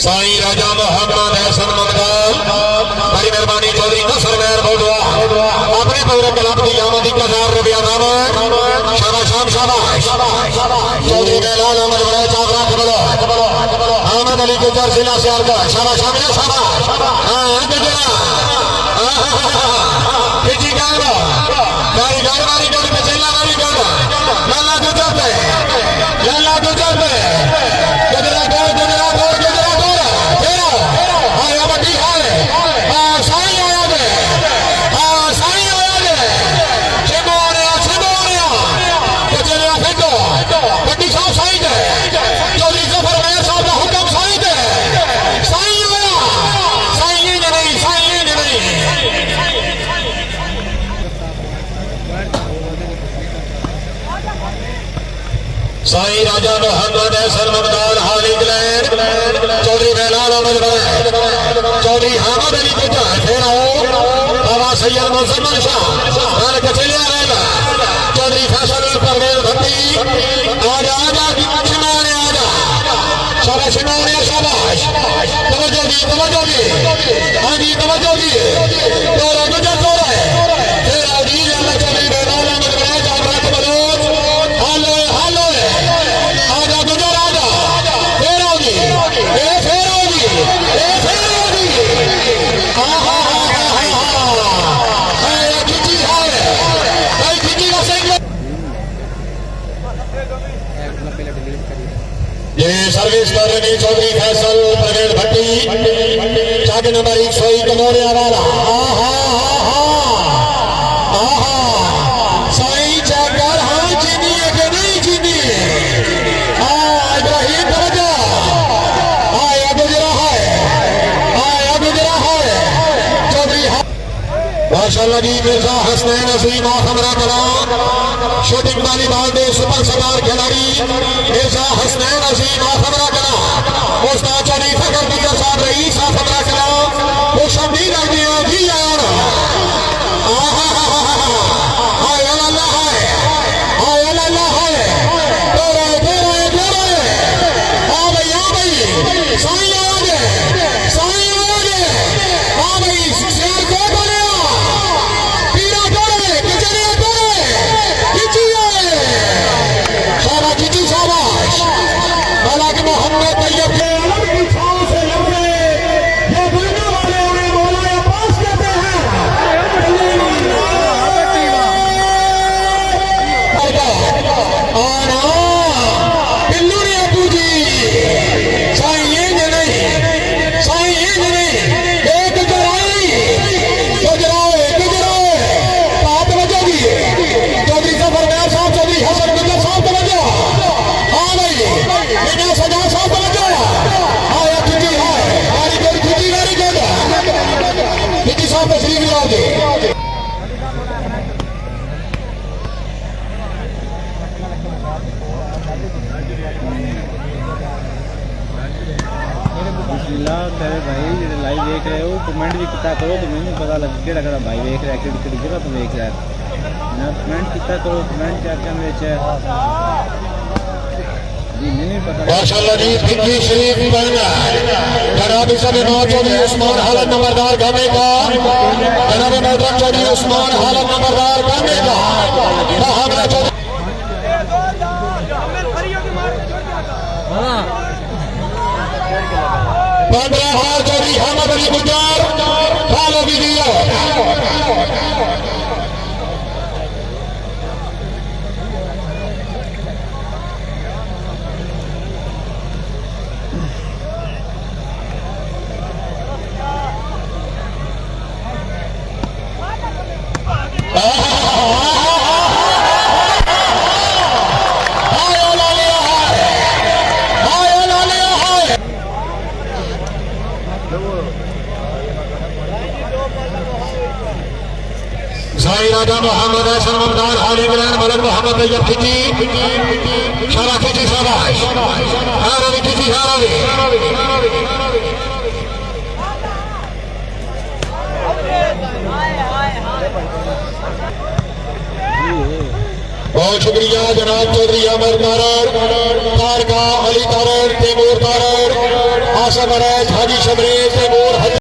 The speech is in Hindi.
साईं राजा मोहम्मद हसन ममदान बड़ी मेहरबानी चौधरी नसर मेहर बोडवा अपने पूरे क्लब की आमदी ₹1000 नाम शाबाश शाबाश चौधरी मेलाल अहमद बड़ा चावरा कबलो अहमद अली गुजर जिला से आलका शाबाश शाबाश हां गुजरा खिची गाना गाड़ी गाड़ी गाड़ी पे चला गाड़ी गाना लाला गुजर पे गुजरा साईं राजा मोहम्मद हसन ममदान हाल इंग्लैंड चौधरी मेलाल अहमद चौधरी हामिद अली गुज्जा फिर आओ बाबा सैयद मुसलमान शाह रान कचलिया रहेगा चौधरी फैसल परवेज भट्टी आजा आजा शिमाने आजा शाबाश शिमाने शाबाश तवज्जो दी हाँ जी तवज्जो दी तोरा गुजर तो रहे फिर आओ जी अल्लाह चौधरी मेलाल अहमद जागरा के बलोच हालो आजा गुजर आजा फिर आओगी ये सर्विस कर रहे चौधरी फैसल परवेज भट्टी चाक नंबर 101 कमोरिया वाला साईं चक्कर हाँ चीनी है कि नहीं चीनी इब्राहिम तवज्जो आया गुजरा है चौधरी माशाअल्लाह जी मिर्जा हसनैन अजीम खमरा कलाम शूटिंग वाली बाल दे सुपर स्टार खिलाड़ी मिर्जा हसनैन अजीम खमरा कलाम उस्ताद चौधरी फकर बिकर साहब रईस खमरा कलाम वो शबीर अगदियों जी यार भाई जो लाइव देख रहे हो कमेंट भी किया करो तो मैंने पता लग कि भाई देख रहा है कि जगह तो देख रहा है कमेंट किया करो कमेंट क्या में जी मैंने पता माशाअल्लाह जी फिक्की शरीफ बना जनाब सब चौधरी उस्मान हालत नंबरदार गाने का जनाब मोहतरम चौधरी उस्मान हालत नंबरदार गाने का हमारा चौधरी पंद्रह चौधरी अहमद अली गुजर फॉलो वीडियो साईं राजा मोहम्मद हसन ममदान हाल इंग्लैंड मलक मोहम्मद तैयब खिची शाबाश खिची शाबाश हारावी खिची हारावी बहुत शुक्रिया जनाब चौधरी अमर तारड़ तारका अली तारड़ तैमूर तारड़ पास बने हाजी शमरीत